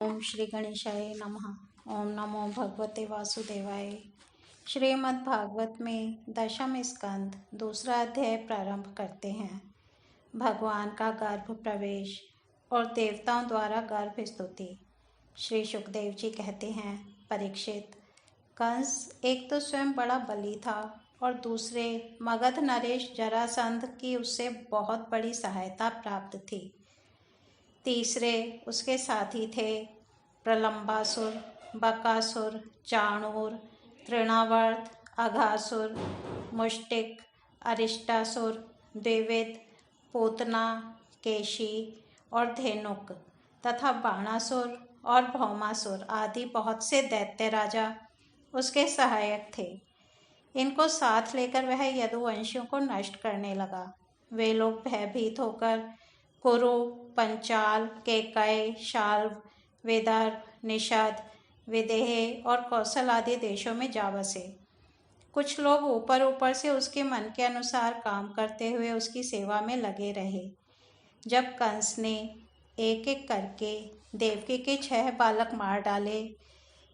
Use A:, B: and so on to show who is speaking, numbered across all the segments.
A: ओम श्री गणेशाय नमः। ओम नमो भगवते वासुदेवाय। श्रीमद् भागवत में दशम स्कंद दूसरा अध्याय प्रारंभ करते हैं। भगवान का गर्भ प्रवेश और देवताओं द्वारा गर्भ स्तुति। श्री सुखदेव जी कहते हैं, परीक्षित, कंस एक तो स्वयं बड़ा बली था और दूसरे मगध नरेश जरासंध की उससे बहुत बड़ी सहायता प्राप्त थी। तीसरे उसके साथी थे प्रलंबासुर, बकासुर, चाणूर, तृणावर्त, अघासुर, मुष्टिक, अरिष्टासुर, द्विविद, पूतना, केशी और धेनुक तथा बाणासुर और भौमासुर आदि बहुत से दैत्य राजा उसके सहायक थे। इनको साथ लेकर वह यदुवंशियों को नष्ट करने लगा। वे लोग भयभीत होकर कुरु, पंचाल, केकय, शाल्व, विदर्भ, निषद, विदेह और कौशल आदि देशों में जा बसे। कुछ लोग ऊपर ऊपर से उसके मन के अनुसार काम करते हुए उसकी सेवा में लगे रहे। जब कंस ने एक एक करके देवकी के 6 बालक मार डाले,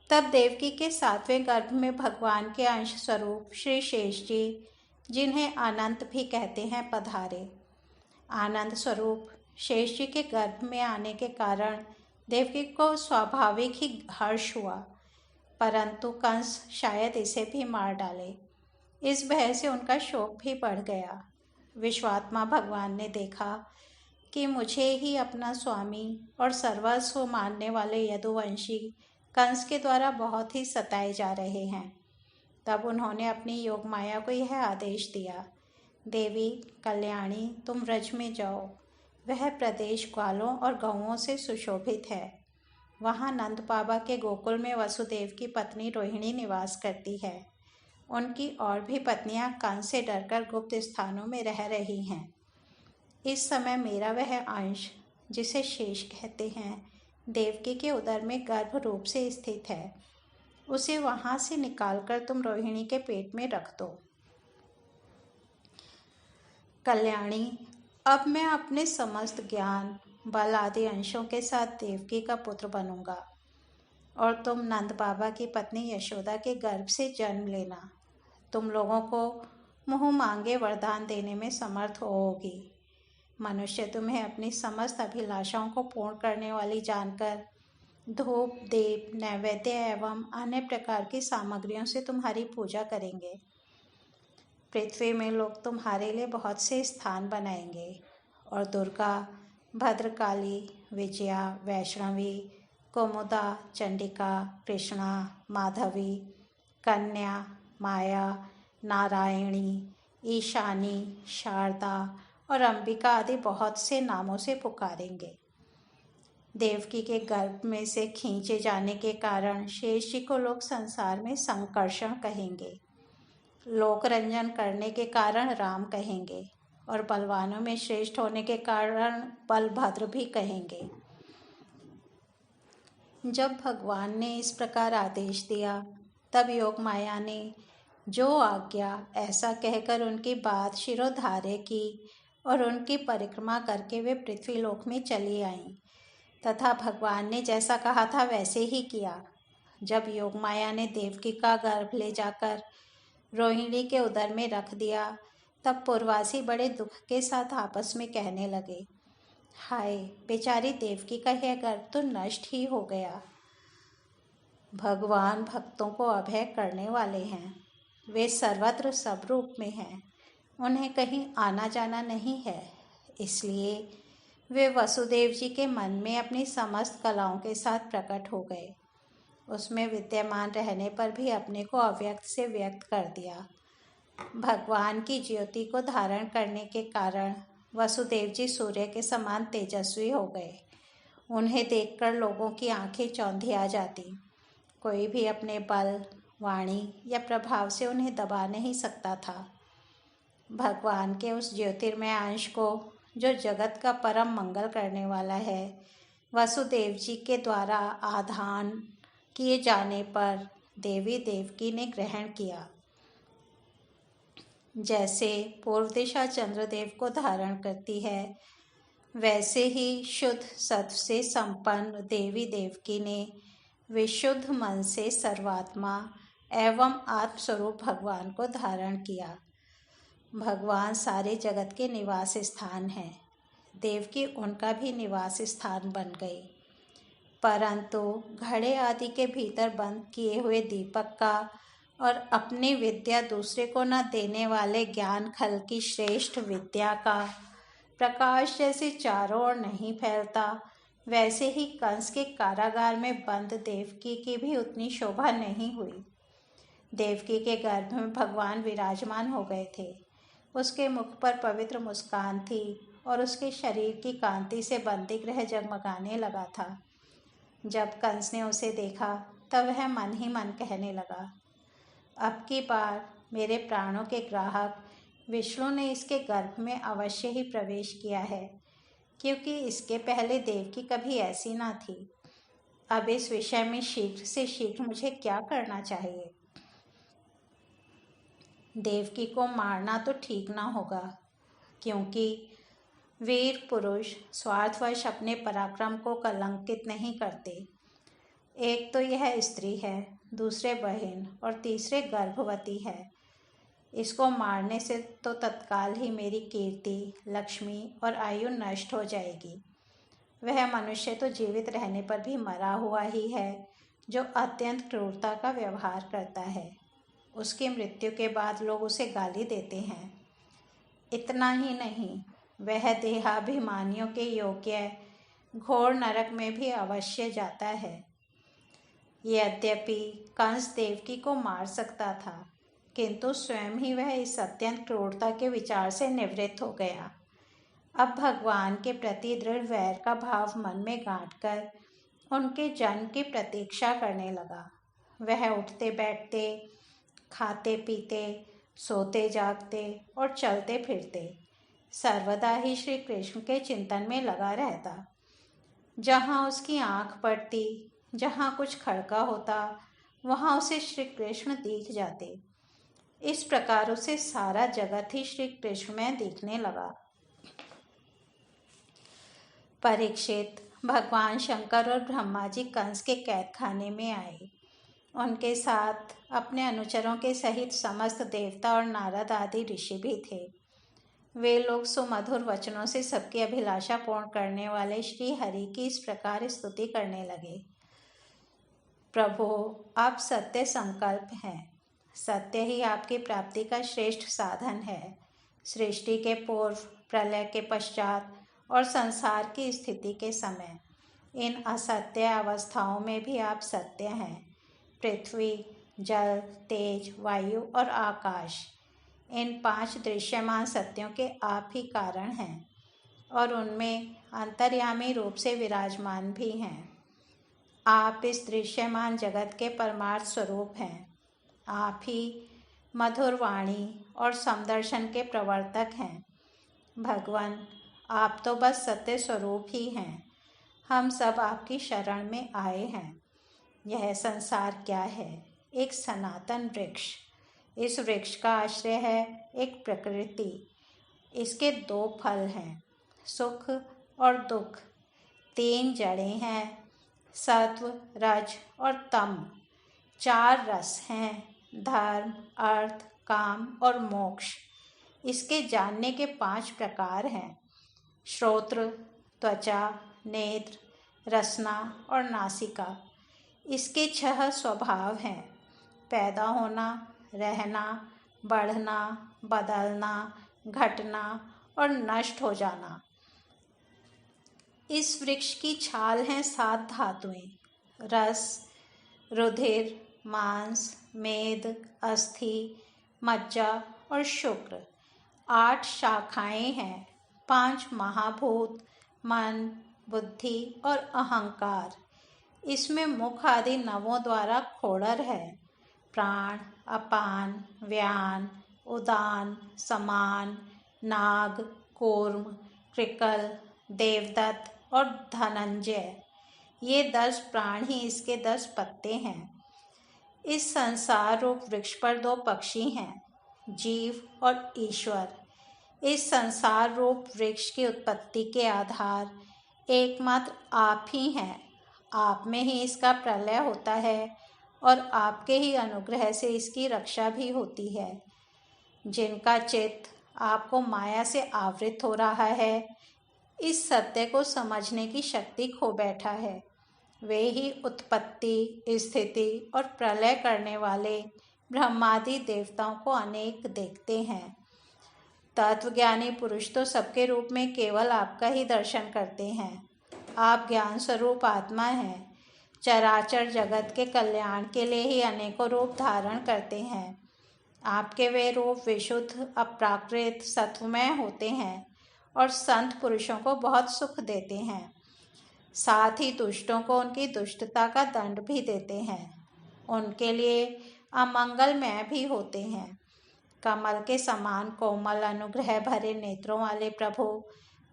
A: तब देवकी के 7वें गर्भ में भगवान के अंश स्वरूप श्री शेष जी, जिन्हें अनंत भी कहते हैं, पधारे। आनंद स्वरूप शेष जी के गर्भ में आने के कारण देवकी को स्वाभाविक ही हर्ष हुआ, परंतु कंस शायद इसे भी मार डाले। इस भय से उनका शोक भी बढ़ गया। विश्वात्मा भगवान ने देखा कि मुझे ही अपना स्वामी और सर्वस्व मानने वाले यदुवंशी कंस के द्वारा बहुत ही सताए जा रहे हैं। तब उन्होंने अपनी योग माया को यह आदेश दिया, देवी कल्याणी, तुम व्रज में जाओ। वह प्रदेश ग्वालों और गौओं से सुशोभित है। वहाँ नंद बाबा के गोकुल में वसुदेव की पत्नी रोहिणी निवास करती है। उनकी और भी पत्नियां कंस से डरकर गुप्त स्थानों में रह रही हैं। इस समय मेरा वह अंश, जिसे शेष कहते हैं, देवकी के उदर में गर्भ रूप से स्थित है। उसे वहाँ से निकालकर तुम रोहिणी के पेट में रख दो। कल्याणी, अब मैं अपने समस्त ज्ञान, बल आदि अंशों के साथ देवकी का पुत्र बनूंगा और तुम नंद बाबा की पत्नी यशोदा के गर्भ से जन्म लेना। तुम लोगों को मुँह मांगे वरदान देने में समर्थ होगी। मनुष्य तुम्हें अपनी समस्त अभिलाषाओं को पूर्ण करने वाली जानकर धूप, दीप, नैवेद्य एवं अन्य प्रकार की सामग्रियों से तुम्हारी पूजा करेंगे। पृथ्वी में लोग तुम्हारे लिए बहुत से स्थान बनाएंगे और दुर्गा, भद्रकाली, विजया, वैष्णवी, कुमुदा, चंडिका, कृष्णा, माधवी, कन्या, माया, नारायणी, ईशानी, शारदा और अंबिका आदि बहुत से नामों से पुकारेंगे। देवकी के गर्भ में से खींचे जाने के कारण शेष जी को लोग संसार में संकर्षण कहेंगे। लोक रंजन करने के कारण राम कहेंगे और बलवानों में श्रेष्ठ होने के कारण बलभद्र भी कहेंगे। जब भगवान ने इस प्रकार आदेश दिया, तब योग माया ने जो आज्ञा ऐसा कहकर उनकी बात शिरोधार्य की और उनकी परिक्रमा करके वे पृथ्वीलोक में चली आईं तथा भगवान ने जैसा कहा था वैसे ही किया। जब योग माया ने देवकी का गर्भ ले जाकर रोहिणी के उदर में रख दिया, तब पूर्ववासी बड़े दुख के साथ आपस में कहने लगे, हाय, बेचारी देवकी का यह गर्भ तो नष्ट ही हो गया। भगवान भक्तों को अभय करने वाले हैं। वे सर्वत्र सब रूप में हैं। उन्हें कहीं आना जाना नहीं है। इसलिए वे वसुदेव जी के मन में अपनी समस्त कलाओं के साथ प्रकट हो गए। उसमें विद्यमान रहने पर भी अपने को अव्यक्त से व्यक्त कर दिया। भगवान की ज्योति को धारण करने के कारण वसुदेव जी सूर्य के समान तेजस्वी हो गए। उन्हें देखकर लोगों की आंखें चौंधिया जाती। कोई भी अपने बल, वाणी या प्रभाव से उन्हें दबा नहीं सकता था। भगवान के उस ज्योतिर्मय अंश को, जो जगत का परम मंगल करने वाला है, वसुदेव जी के द्वारा आधान किए जाने पर देवी देवकी ने ग्रहण किया। जैसे पूर्व दिशा चंद्रदेव को धारण करती है, वैसे ही शुद्ध सत्व से संपन्न देवी देवकी ने विशुद्ध मन से सर्वात्मा एवं आत्मस्वरूप भगवान को धारण किया। भगवान सारे जगत के निवास स्थान हैं। देवकी उनका भी निवास स्थान बन गई। परंतु घड़े आदि के भीतर बंद किए हुए दीपक का और अपनी विद्या दूसरे को न देने वाले ज्ञान खल की श्रेष्ठ विद्या का प्रकाश जैसे चारों ओर नहीं फैलता, वैसे ही कंस के कारागार में बंद देवकी की भी उतनी शोभा नहीं हुई। देवकी के गर्भ में भगवान विराजमान हो गए थे। उसके मुख पर पवित्र मुस्कान थी और उसके शरीर की कांति से बंदी गृह जगमगाने लगा था। जब कंस ने उसे देखा तब वह मन ही मन कहने लगा, अब की बार मेरे प्राणों के ग्राहक विष्णु ने इसके गर्भ में अवश्य ही प्रवेश किया है, क्योंकि इसके पहले देवकी कभी ऐसी ना थी। अब इस विषय में शीघ्र से शीघ्र मुझे क्या करना चाहिए? देवकी को मारना तो ठीक ना होगा, क्योंकि वीर पुरुष स्वार्थवश अपने पराक्रम को कलंकित नहीं करते। एक तो यह स्त्री है, दूसरे बहन और तीसरे गर्भवती है। इसको मारने से तो तत्काल ही मेरी कीर्ति, लक्ष्मी और आयु नष्ट हो जाएगी। वह मनुष्य तो जीवित रहने पर भी मरा हुआ ही है, जो अत्यंत क्रूरता का व्यवहार करता है। उसकी मृत्यु के बाद लोग उसे गाली देते हैं। इतना ही नहीं, वह देहाभिमानियों के योग्य घोर नरक में भी अवश्य जाता है। यद्यपि कंस देवकी को मार सकता था, किंतु स्वयं ही वह इस अत्यंत क्रूरता के विचार से निवृत्त हो गया। अब भगवान के प्रति दृढ़ वैर का भाव मन में गांठकर उनके जन्म की प्रतीक्षा करने लगा। वह उठते बैठते, खाते पीते, सोते जागते और चलते फिरते सर्वदा ही श्री कृष्ण के चिंतन में लगा रहता। जहाँ उसकी आँख पड़ती, जहाँ कुछ खड़का होता, वहाँ उसे श्री कृष्ण दिख जाते। इस प्रकार उसे सारा जगत ही श्री कृष्ण में दिखने लगा। परीक्षित, भगवान शंकर और ब्रह्मा जी कंस के कैद खाने में आए। उनके साथ अपने अनुचरों के सहित समस्त देवता और नारद आदि ऋषि भी थे। वे लोग सुमधुर वचनों से सबकी अभिलाषा पूर्ण करने वाले श्री हरि की इस प्रकार स्तुति करने लगे। प्रभु, आप सत्य संकल्प हैं। सत्य ही आपकी प्राप्ति का श्रेष्ठ साधन है। सृष्टि के पूर्व, प्रलय के पश्चात और संसार की स्थिति के समय, इन असत्य अवस्थाओं में भी आप सत्य हैं। पृथ्वी, जल, तेज, वायु और आकाश, इन 5 दृश्यमान सत्यों के आप ही कारण हैं और उनमें अंतर्यामी रूप से विराजमान भी हैं। आप इस दृश्यमान जगत के परमार्थ स्वरूप हैं। आप ही मधुर वाणी और समदर्शन के प्रवर्तक हैं। भगवान, आप तो बस सत्य स्वरूप ही हैं। हम सब आपकी शरण में आए हैं। यह संसार क्या है? एक सनातन वृक्ष। इस वृक्ष का आश्रय है एक प्रकृति। इसके 2 फल हैं, सुख और दुख। 3 जड़ें हैं, सत्व, रज और तम। 4 रस हैं, धर्म, अर्थ, काम और मोक्ष। इसके जानने के 5 प्रकार हैं, श्रोत्र, त्वचा, नेत्र, रसना और नासिका। इसके 6 स्वभाव हैं, पैदा होना, रहना, बढ़ना, बदलना, घटना और नष्ट हो जाना। इस वृक्ष की छाल हैं 7 धातुएं, रस, रुधिर, मांस, मेद, अस्थि, मज्जा और शुक्र। 8 शाखाएं हैं, 5 महाभूत, मन, बुद्धि और अहंकार। इसमें मुख आदि 9 द्वारा खोड़र है, प्राण, अपान, व्यान, उदान, समान, नाग, कूर्म, कृकल, देवदत्त और धनंजय। ये 10 प्राण ही इसके 10 पत्ते हैं। इस संसार रूप वृक्ष पर 2 पक्षी हैं, जीव और ईश्वर। इस संसार रूप वृक्ष की उत्पत्ति के आधार एकमात्र आप ही हैं। आप में ही इसका प्रलय होता है और आपके ही अनुग्रह से इसकी रक्षा भी होती है। जिनका चित्त आपको माया से आवृत हो रहा है, इस सत्य को समझने की शक्ति खो बैठा है। वे ही उत्पत्ति, स्थिति और प्रलय करने वाले ब्रह्मादि देवताओं को अनेक देखते हैं। तत्वज्ञानी पुरुष तो सबके रूप में केवल आपका ही दर्शन करते हैं। आप ज्ञान स्वरूप आत्मा हैं। चराचर जगत के कल्याण के लिए ही अनेकों रूप धारण करते हैं। आपके वे रूप विशुद्ध, अप्राकृत, सत्वमय होते हैं और संत पुरुषों को बहुत सुख देते हैं। साथ ही दुष्टों को उनकी दुष्टता का दंड भी देते हैं। उनके लिए अमंगलमय भी होते हैं। कमल के समान कोमल अनुग्रह भरे नेत्रों वाले प्रभु,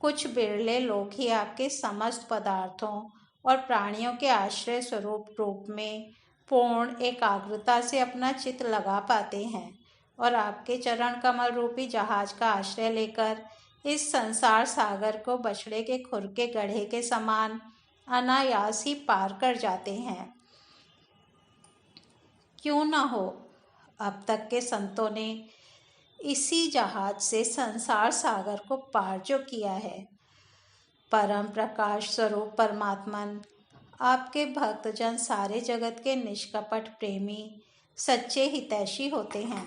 A: कुछ बिरले लोग ही आपके समस्त पदार्थों और प्राणियों के आश्रय स्वरूप रूप में पूर्ण एकाग्रता से अपना चित्त लगा पाते हैं और आपके चरण कमल रूपी जहाज का आश्रय लेकर इस संसार सागर को बछड़े के खुर के गड्ढे के समान अनायास ही पार कर जाते हैं। क्यों न हो, अब तक के संतों ने इसी जहाज से संसार सागर को पार जो किया है। परम प्रकाश स्वरूप परमात्मन, आपके भक्तजन सारे जगत के निष्कपट प्रेमी, सच्चे हितैषी होते हैं।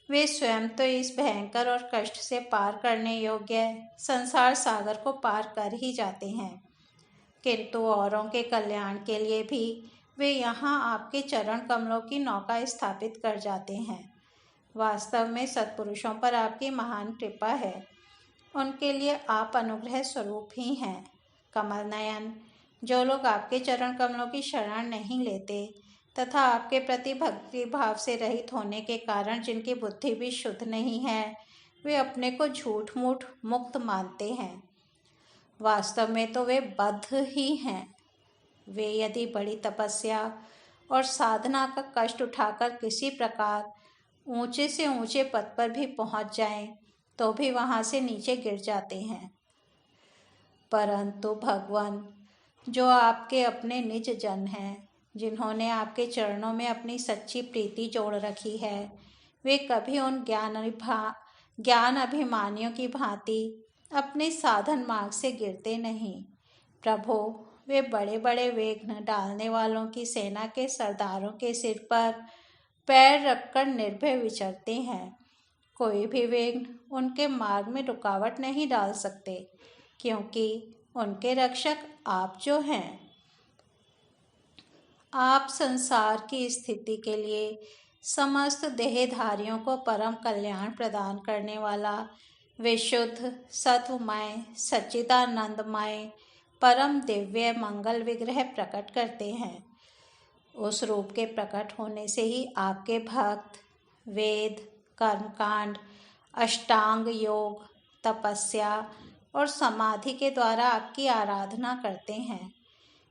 A: वे स्वयं तो इस भयंकर और कष्ट से पार करने योग्य संसार सागर को पार कर ही जाते हैं, किंतु औरों के कल्याण के लिए भी वे यहाँ आपके चरण कमलों की नौका स्थापित कर जाते हैं। वास्तव में सत्पुरुषों पर आपकी महान कृपा है। उनके लिए आप अनुग्रह स्वरूप ही हैं। कमल नयन, जो लोग आपके चरण कमलों की शरण नहीं लेते तथा आपके प्रति भक्ति भाव से रहित होने के कारण जिनकी बुद्धि भी शुद्ध नहीं है, वे अपने को झूठ मूठ मुक्त मानते हैं। वास्तव में तो वे बद्ध ही हैं। वे यदि बड़ी तपस्या और साधना का कष्ट उठाकर किसी प्रकार ऊंचे से ऊंचे पद पर भी पहुंच जाएं, तो भी वहां से नीचे गिर जाते हैं। परंतु भगवान, जो आपके अपने निज जन हैं, जिन्होंने आपके चरणों में अपनी सच्ची प्रीति जोड़ रखी है, वे कभी उन ज्ञान अभिमानियों की भांति अपने साधन मार्ग से गिरते नहीं। प्रभु, वे बड़े बड़े विघ्न डालने वालों की सेना के सरदारों के सिर पर पैर रखकर निर्भय विचरते हैं। कोई भी विघ्न उनके मार्ग में रुकावट नहीं डाल सकते, क्योंकि उनके रक्षक आप जो हैं। आप संसार की स्थिति के लिए समस्त देहधारियों को परम कल्याण प्रदान करने वाला विशुद्ध, सत्वमय, सच्चिदानंदमय, परम दिव्य मंगल विग्रह प्रकट करते हैं। उस रूप के प्रकट होने से ही आपके भक्त वेद, कर्मकांड, अष्टांग योग, तपस्या और समाधि के द्वारा आपकी आराधना करते हैं।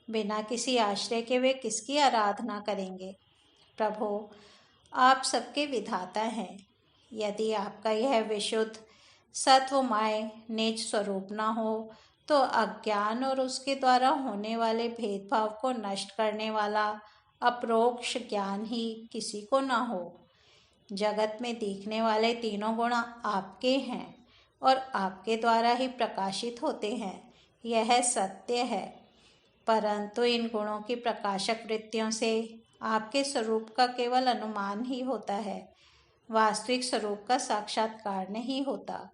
A: बिना किसी आश्रय के वे किसकी आराधना करेंगे? प्रभु, आप सबके विधाता हैं। यदि आपका यह विशुद्ध सत्वमय निज स्वरूप न हो, तो अज्ञान और उसके द्वारा होने वाले भेदभाव को नष्ट करने वाला अपरोक्ष ज्ञान ही किसी को न हो। जगत में दिखने वाले तीनों गुण आपके हैं और आपके द्वारा ही प्रकाशित होते हैं, यह सत्य है। परंतु इन गुणों की प्रकाशक वृत्तियों से आपके स्वरूप का केवल अनुमान ही होता है, वास्तविक स्वरूप का साक्षात्कार नहीं होता।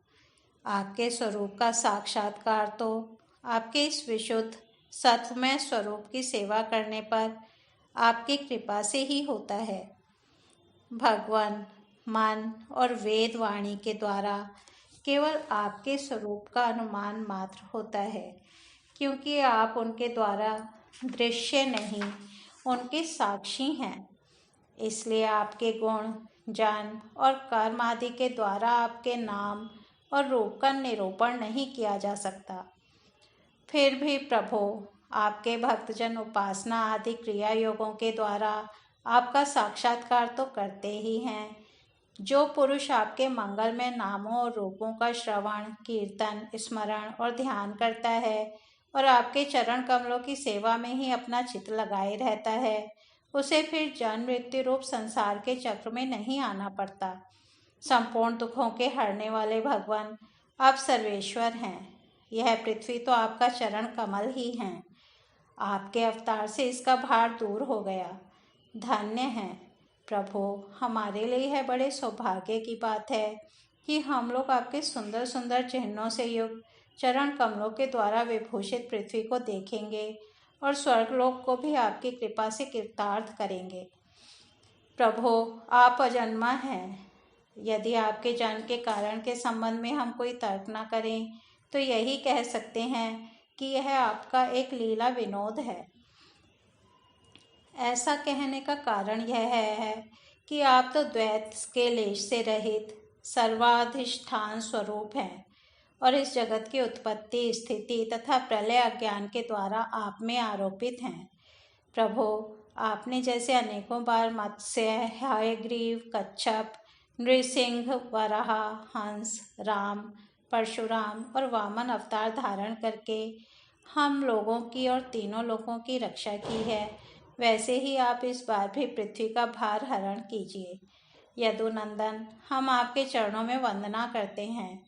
A: आपके स्वरूप का साक्षात्कार तो आपके इस विशुद्ध सत्वमय स्वरूप की सेवा करने पर आपकी कृपा से ही होता है। भगवान, मन और वेद वाणी के द्वारा केवल आपके स्वरूप का अनुमान मात्र होता है, क्योंकि आप उनके द्वारा दृश्य नहीं, उनके साक्षी हैं। इसलिए आपके गुण, जन्म और कर्म आदि के द्वारा आपके नाम और रूप का निरूपण नहीं किया जा सकता। फिर भी प्रभु, आपके भक्तजन उपासना आदि क्रिया योगों के द्वारा आपका साक्षात्कार तो करते ही हैं, जो पुरुष आपके मंगलमय नामों और रूपों का श्रवण, कीर्तन, स्मरण और ध्यान करता है और आपके चरण कमलों की सेवा में ही अपना चित्त लगाए रहता है, उसे फिर जन्म मृत्यु रूप संसार के चक्र में नहीं आना पड़ता। संपूर्ण दुखों के हरने वाले भगवान आप सर्वेश्वर हैं। यह पृथ्वी तो आपका चरण कमल ही है। आपके अवतार से इसका भार दूर हो गया। धन्य है प्रभु, हमारे लिए यह बड़े सौभाग्य की बात है कि हम लोग आपके सुंदर सुंदर चिन्हों से युक्त चरण कमलों के द्वारा विभूषित पृथ्वी को देखेंगे और स्वर्गलोक को भी आपकी कृपा से कृतार्थ करेंगे। प्रभु, आप अजन्मा हैं। यदि आपके जन्म के कारण के संबंध में हम कोई तर्क न करें तो यही कह सकते हैं कि यह आपका एक लीला विनोद है। ऐसा कहने का कारण यह है कि आप तो द्वैत के लेश से रहित सर्वाधिष्ठान स्वरूप हैं और इस जगत की उत्पत्ति, स्थिति तथा प्रलय अज्ञान के द्वारा आप में आरोपित हैं। प्रभु, आपने जैसे अनेकों बार मत्स्य, हयग्रीव, कच्छप, नृसिंह, वराह, हंस, राम, परशुराम और वामन अवतार धारण करके हम लोगों की और तीनों लोगों की रक्षा की है, वैसे ही आप इस बार भी पृथ्वी का भार हरण कीजिए। यदुनंदन, हम आपके चरणों में वंदना करते हैं।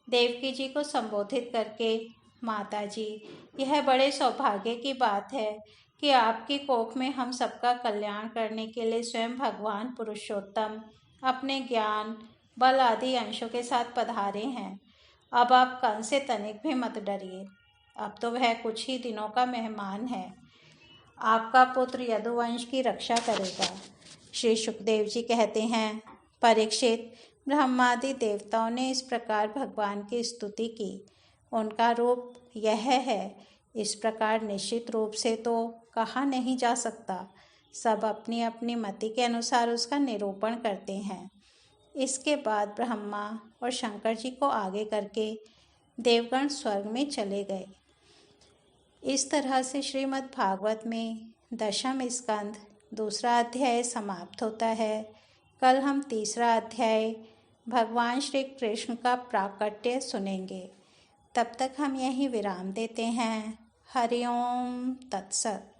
A: देवकी जी को संबोधित करके, माता जी, यह बड़े सौभाग्य की बात है कि आपकी कोख में हम सबका कल्याण करने के लिए स्वयं भगवान पुरुषोत्तम अपने ज्ञान, बल आदि अंशों के साथ पधारे हैं। अब आप कंस से तनिक भी मत डरिए। अब तो वह कुछ ही दिनों का मेहमान है। आपका पुत्र यदुवंश की रक्षा करेगा। श्री सुखदेव जी कहते हैं, परीक्षित, ब्रह्मादि देवताओं ने इस प्रकार भगवान की स्तुति की। उनका रूप यह है, इस प्रकार निश्चित रूप से तो कहा नहीं जा सकता। सब अपनी अपनी मति के अनुसार उसका निरूपण करते हैं। इसके बाद ब्रह्मा और शंकर जी को आगे करके देवगण स्वर्ग में चले गए। इस तरह से श्रीमद् भागवत में दशम स्कंद दूसरा अध्याय समाप्त होता है। कल हम तीसरा अध्याय भगवान श्री कृष्ण का प्राकट्य सुनेंगे। तब तक हम यहीं विराम देते हैं। हरि ओम तत्सत।